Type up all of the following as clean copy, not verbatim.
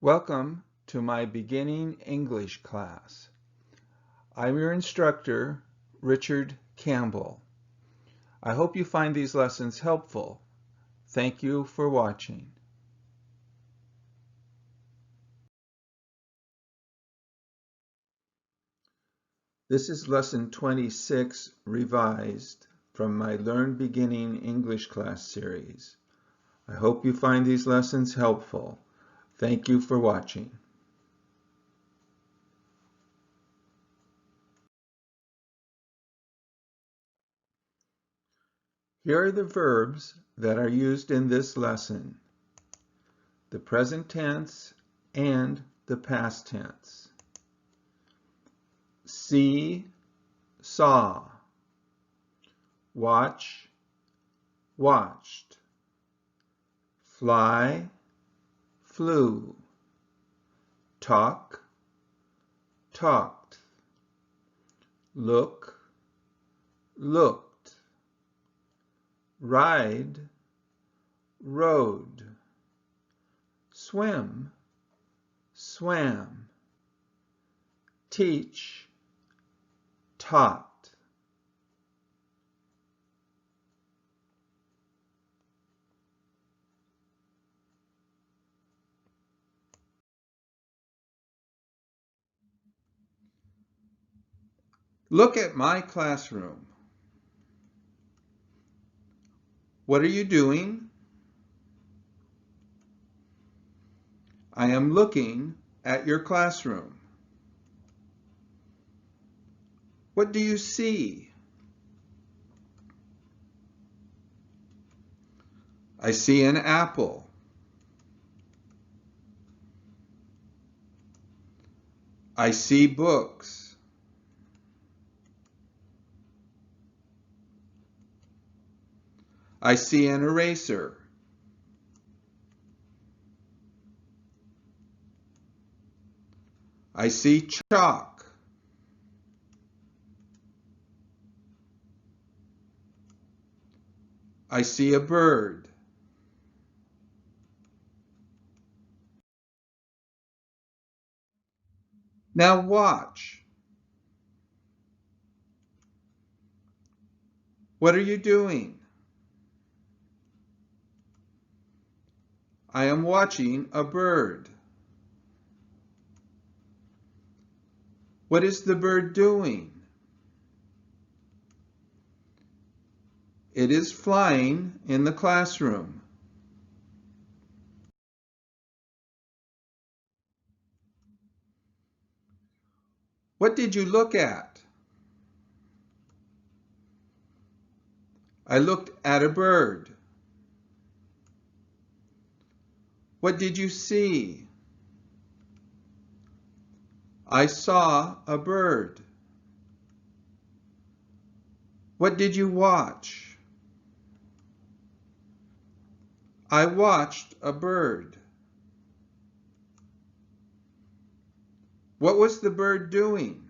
Welcome to my beginning English class. I'm your instructor, Richard Campbell. I hope you find these lessons helpful. Thank you for watching. This is lesson 26 revised from my Learn Beginning English class series. I hope you find these lessons helpful. Thank you for watching. Here are the verbs that are used in this lesson: the present tense and the past tense. See, saw. Watch, watched. Fly, flew. Talk, talked. Look, looked. Ride, rode. Swim, swam. Teach, taught. Look at my classroom. What are you doing? I am looking at your classroom. What do you see? I see an apple. I see books. I see an eraser. I see chalk. I see a bird. Now watch. What are you doing? I am watching a bird. What is the bird doing? It is flying in the classroom. What did you look at? I looked at a bird. What did you see? I saw a bird. What did you watch? I watched a bird. What was the bird doing?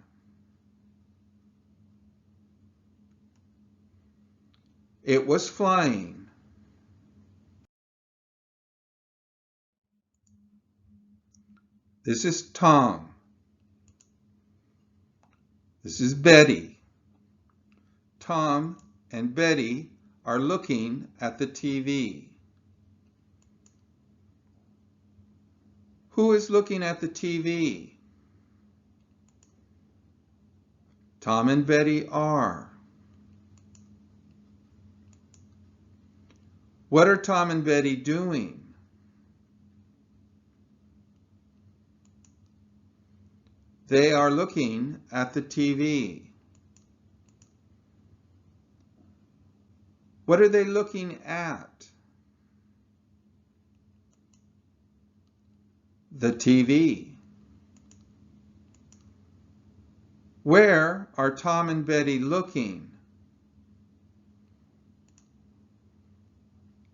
It was flying. This is Tom. This is Betty. Tom and Betty are looking at the TV. Who is looking at the TV? Tom and Betty are. What are Tom and Betty doing? They are looking at the TV. What are they looking at? The TV. Where are Tom and Betty looking?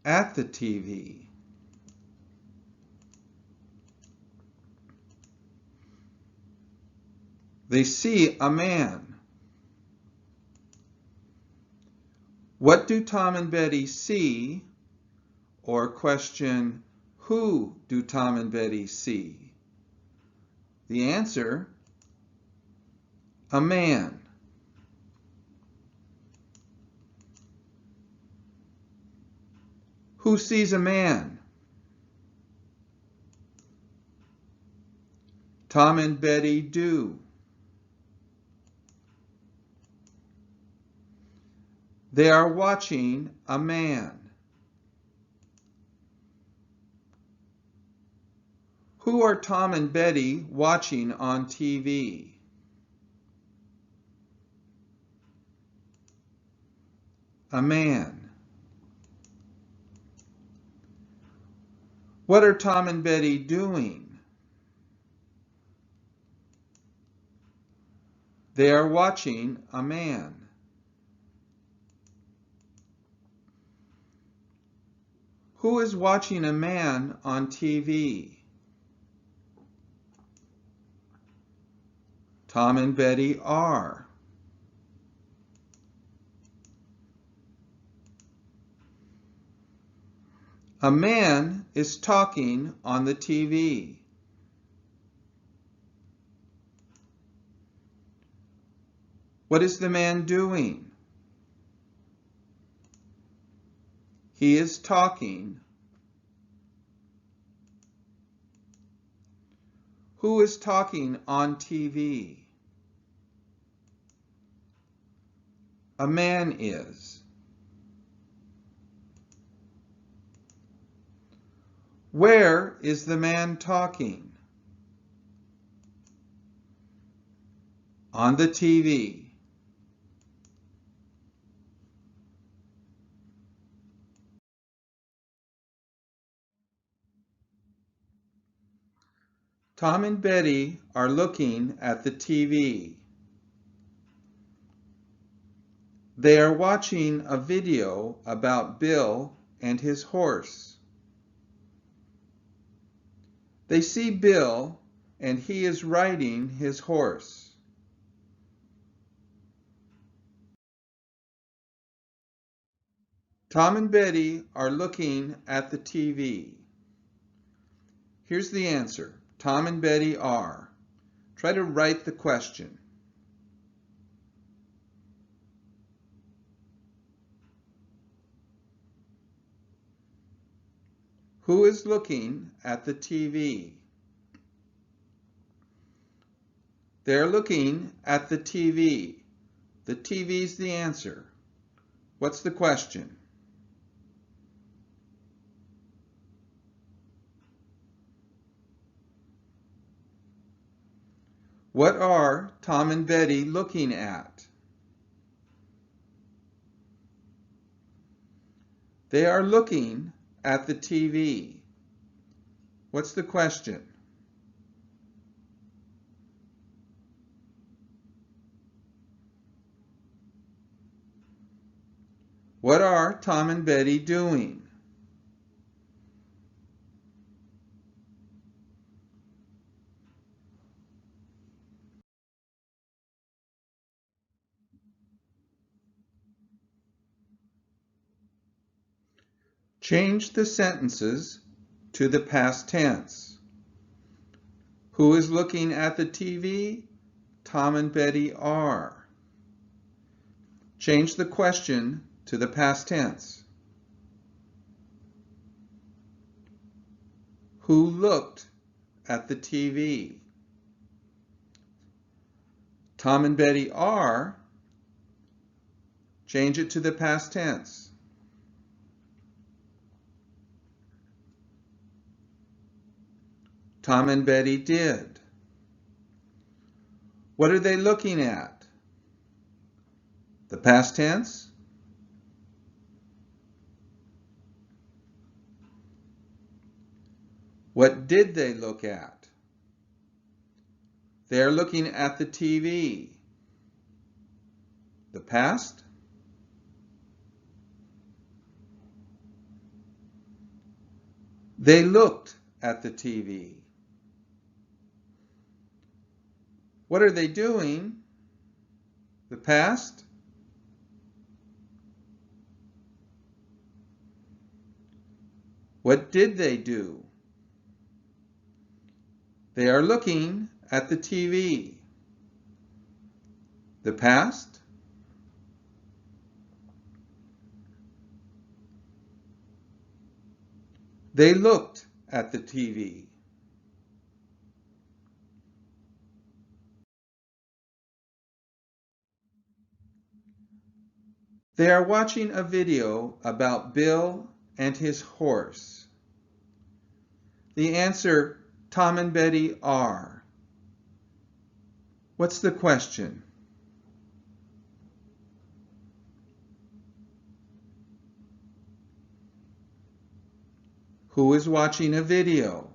At the TV. They see a man. What do Tom and Betty see? Or question, Who do Tom and Betty see? The answer, a man. Who sees a man? Tom and Betty do. They are watching a man. Who are Tom and Betty watching on TV? A man. What are Tom and Betty doing? They are watching a man. Who is watching a man on TV? Tom and Betty are. A man is talking on the TV. What is the man doing? He is talking. Who is talking on TV? A man is. Where is the man talking? On the TV. Tom and Betty are looking at the TV. They are watching a video about Bill and his horse. They see Bill and he is riding his horse. Tom and Betty are looking at the TV. Here's the answer. Tom and Betty are. Try to write the question. Who is looking at the TV? They're looking at the TV. The TV's the answer. What's the question? What are Tom and Betty looking at? They are looking at the TV. What's the question? What are Tom and Betty doing? Change the sentences to the past tense. Who is looking at the TV? Tom and Betty are. Change the question to the past tense. Who looked at the TV? Tom and Betty are. Change it to the past tense. Tom and Betty did. What are they looking at? The past tense? What did they look at? They're looking at the TV. The past? They looked at the TV. What are they doing? The past? What did they do? They are looking at the TV. The past. They looked at the TV. They are watching a video about Bill and his horse. The answer, Tom and Betty are. What's the question? Who is watching a video?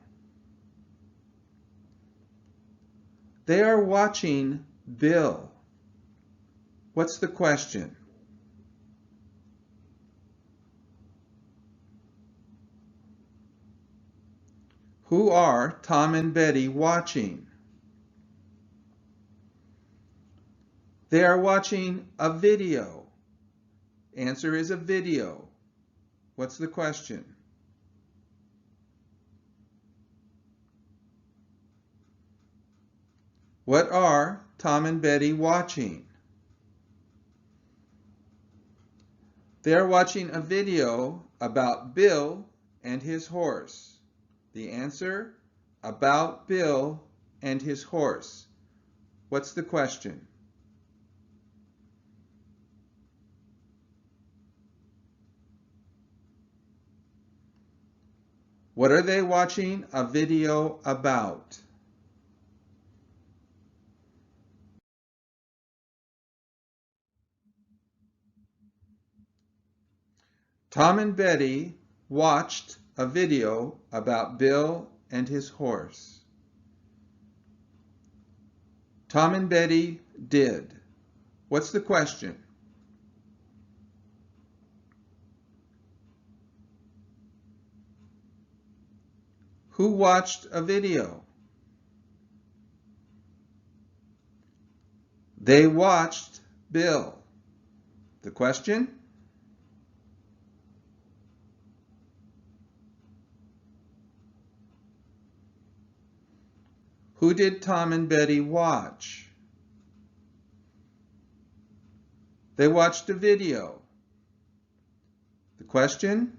They are watching Bill. What's the question? Who are Tom and Betty watching? They are watching a video. Answer is a video. What's the question? What are Tom and Betty watching? They are watching a video about Bill and his horse. The answer, about Bill and his horse. What's the question? What are they watching a video about? Tom and Betty watched a video about Bill and his horse. Tom and Betty did. What's the question? Who watched a video? They watched Bill. The question? Who did Tom and Betty watch? They watched a video. The question?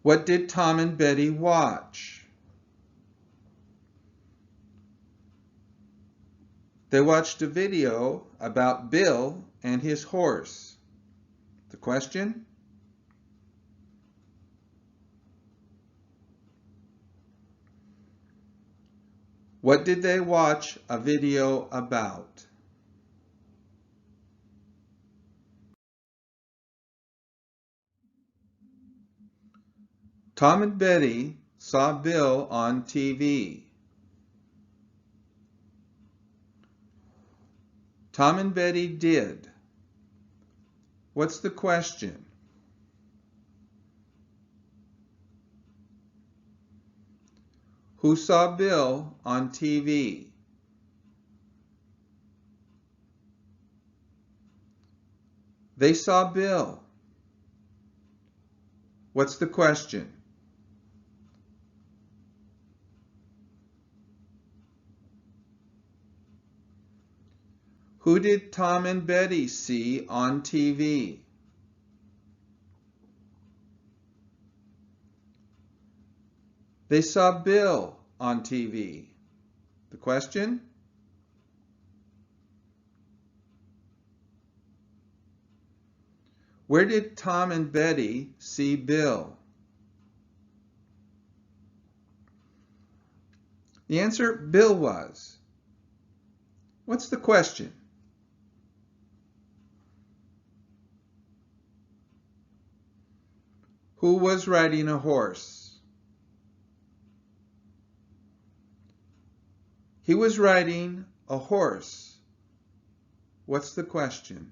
What did Tom and Betty watch? They watched a video about Bill and his horse. The question? What did they watch a video about? Tom and Betty saw Bill on TV. Tom and Betty did. What's the question? Who saw Bill on TV? They saw Bill. What's the question? Who did Tom and Betty see on TV? They saw Bill on TV. The question? Where did Tom and Betty see Bill? The answer, Bill was. What's the question? Who was riding a horse? He was riding a horse. What's the question?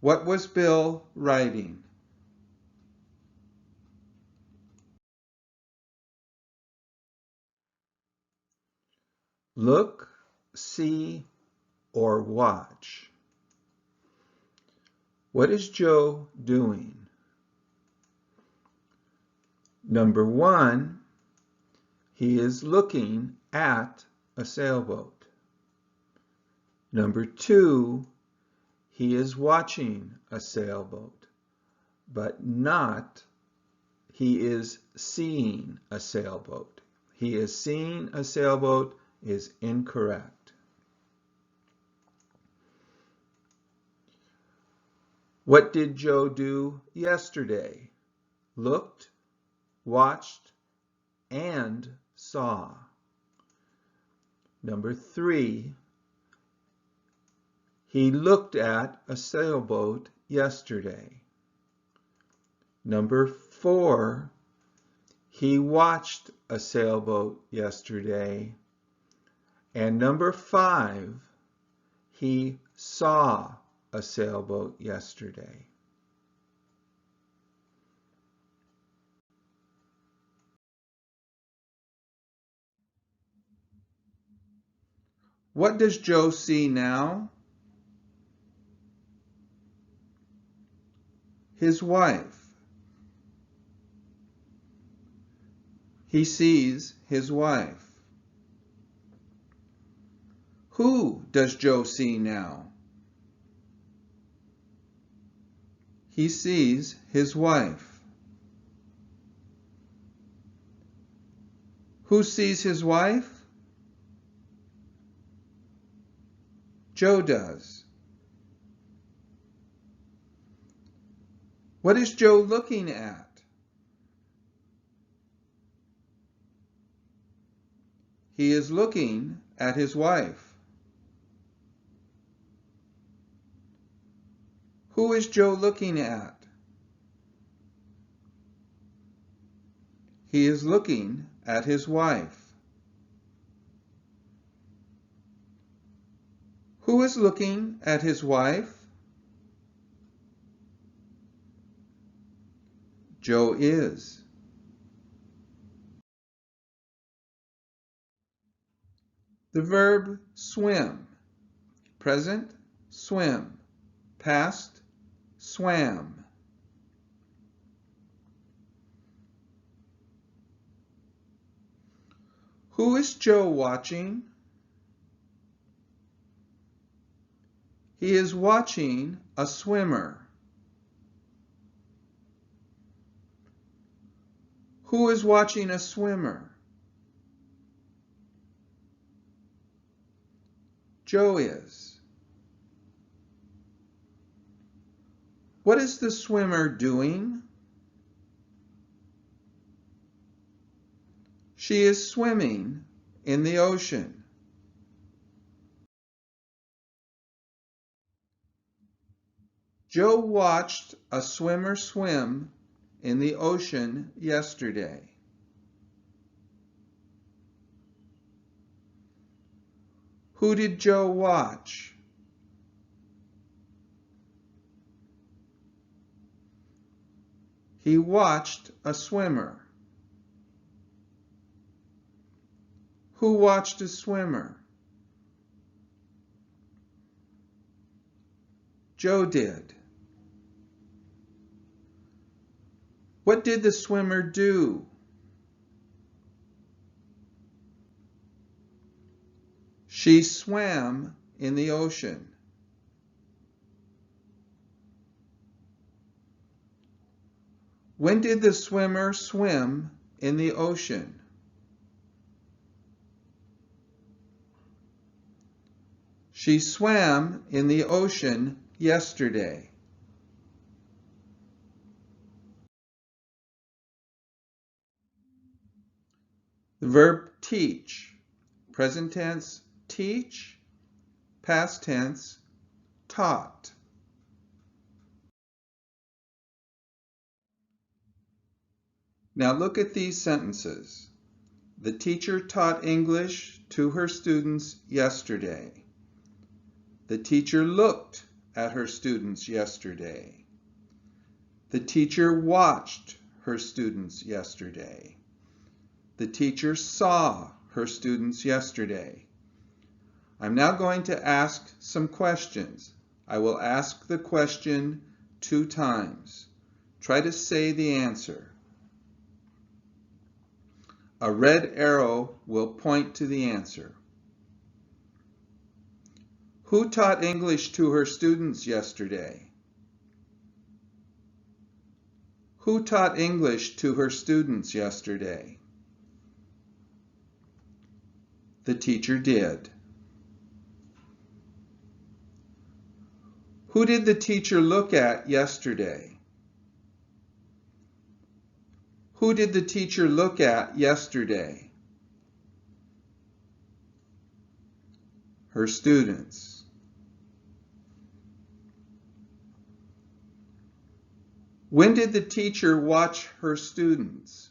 What was Bill riding? Look, see, or watch. What is Joe doing? Number 1, he is looking at a sailboat. Number 2, he is watching a sailboat, but not he is seeing a sailboat. He is seeing a sailboat is incorrect. What did Joe do yesterday? Looked, watched, and saw. Number 3, he looked at a sailboat yesterday. Number 4, he watched a sailboat yesterday. And number 5, he saw a sailboat yesterday. What does Joe see now? His wife. He sees his wife. Who does Joe see now? He sees his wife. Who sees his wife? Joe does. What is Joe looking at? He is looking at his wife. Who is Joe looking at? He is looking at his wife. Who is looking at his wife? Joe is. The verb swim. Present, swim. Past, swam. Who is Joe watching? He is watching a swimmer. Who is watching a swimmer? Joe is. What is the swimmer doing? She is swimming in the ocean. Joe watched a swimmer swim in the ocean yesterday. Who did Joe watch? He watched a swimmer. Who watched a swimmer? Joe did. What did the swimmer do? She swam in the ocean. When did the swimmer swim in the ocean? She swam in the ocean yesterday. The verb teach. Present tense, teach. Past tense, taught. Now look at these sentences. The teacher taught English to her students yesterday. The teacher looked at her students yesterday. The teacher watched her students yesterday. The teacher saw her students yesterday. I'm now going to ask some questions. I will ask the question 2 times. Try to say the answer. A red arrow will point to the answer. Who taught English to her students yesterday? Who taught English to her students yesterday? The teacher did. Who did the teacher look at yesterday? Who did the teacher look at yesterday? Her students. When did the teacher watch her students?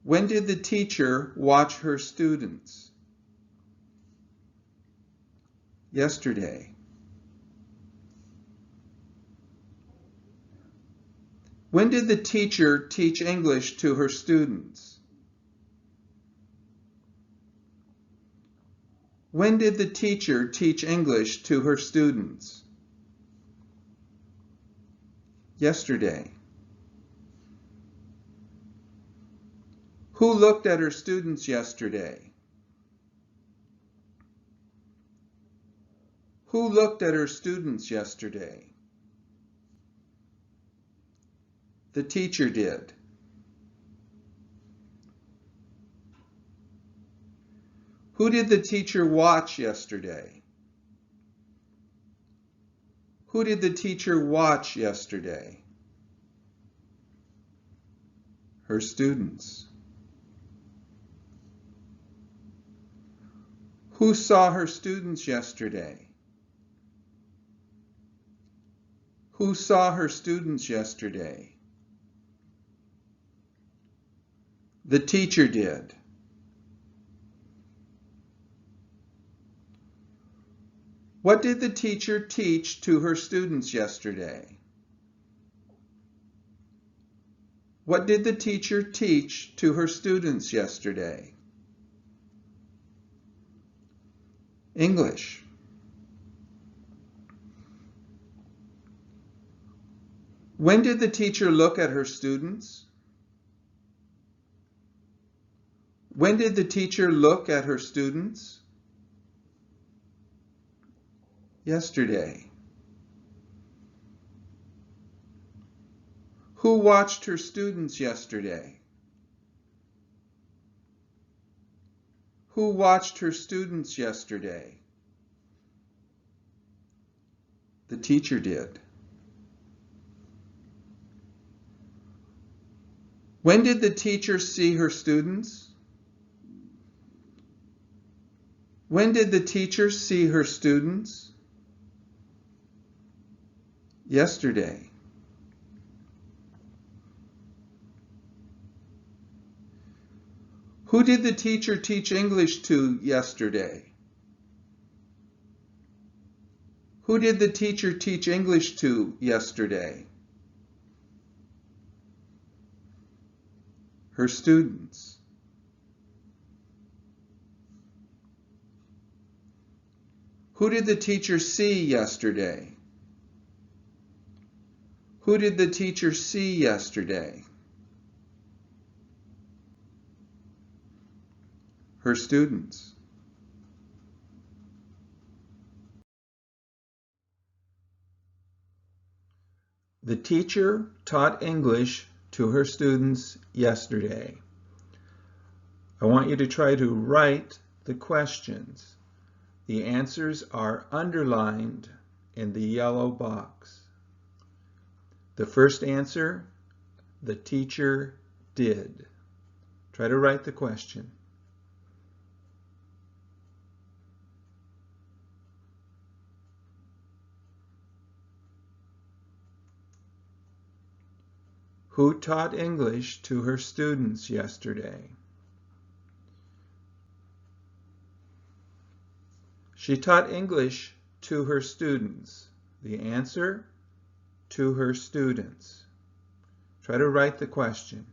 When did the teacher watch her students? Yesterday. When did the teacher teach English to her students? When did the teacher teach English to her students? Yesterday. Who looked at her students yesterday? Who looked at her students yesterday? The teacher did. Who did the teacher watch yesterday? Who did the teacher watch yesterday? Her students. Who saw her students yesterday? Who saw her students yesterday? The teacher did. What did the teacher teach to her students yesterday? What did the teacher teach to her students yesterday? English. When did the teacher look at her students? When did the teacher look at her students? Yesterday. Who watched her students yesterday? Who watched her students yesterday? The teacher did. When did the teacher see her students? When did the teacher see her students? Yesterday. Who did the teacher teach English to yesterday? Who did the teacher teach English to yesterday? Her students. Who did the teacher see yesterday? Who did the teacher see yesterday? Her students. The teacher taught English to her students yesterday. I want you to try to write the questions. The answers are underlined in the yellow box. The first answer, the teacher did. Try to write the question. Who taught English to her students yesterday? She taught English to her students. The answer, to her students. Try to write the question.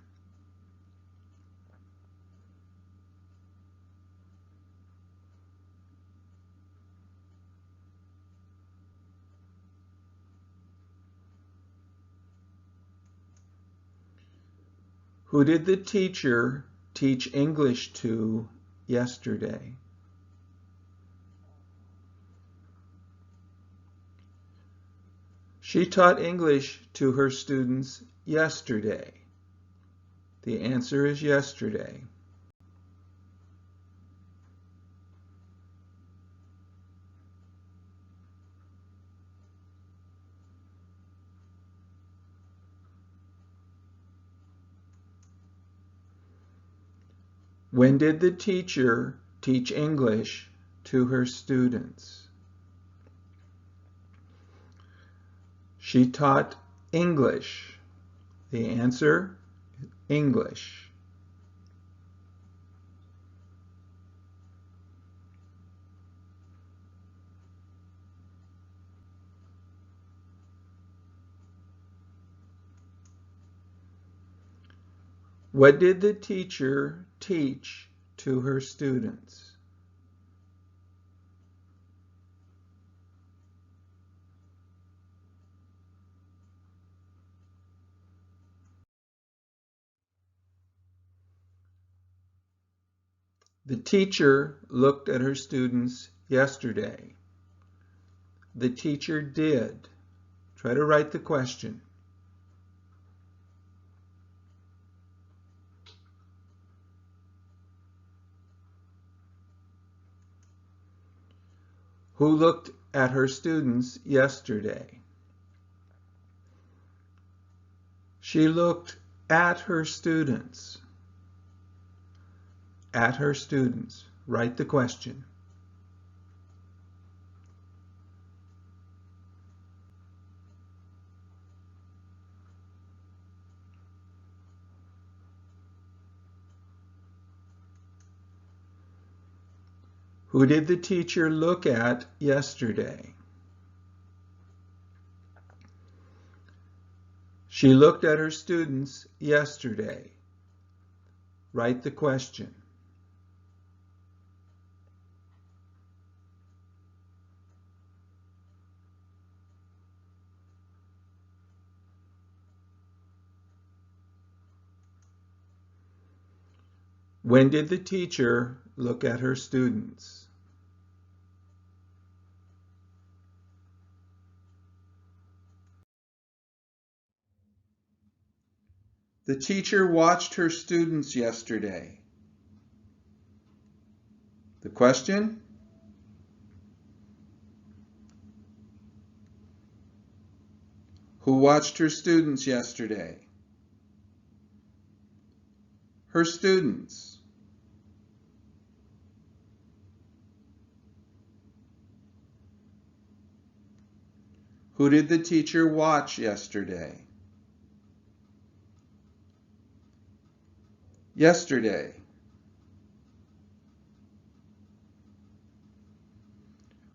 Who did the teacher teach English to yesterday? She taught English to her students yesterday. The answer is yesterday. When did the teacher teach English to her students? She taught English. The answer, English. What did the teacher teach to her students? The teacher looked at her students yesterday. The teacher did. Try to write the question. Who looked at her students yesterday? She looked at her students. At her students. Write the question. Who did the teacher look at yesterday? She looked at her students yesterday. Write the question. When did the teacher look at her students? The teacher watched her students yesterday. The question? Who watched her students yesterday? Her students. Who did the teacher watch yesterday? Yesterday.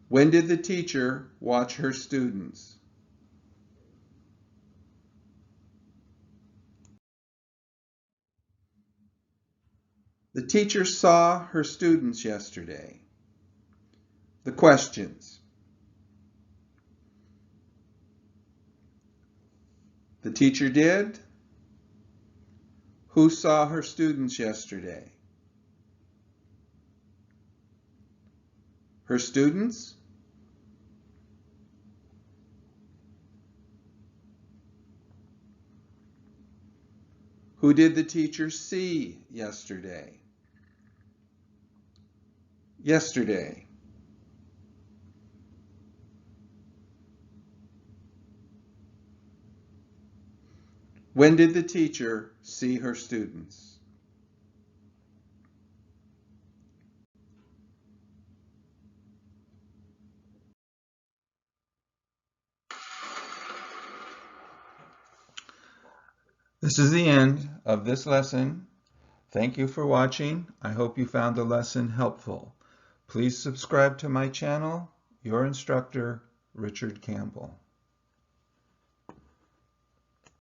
When did the teacher watch her students? The teacher saw her students yesterday. The questions. The teacher did. Who saw her students yesterday? Her students? Who did the teacher see yesterday? Yesterday. When did the teacher see her students? This is the end of this lesson. Thank you for watching. I hope you found the lesson helpful. Please subscribe to my channel. Your instructor, Richard Campbell.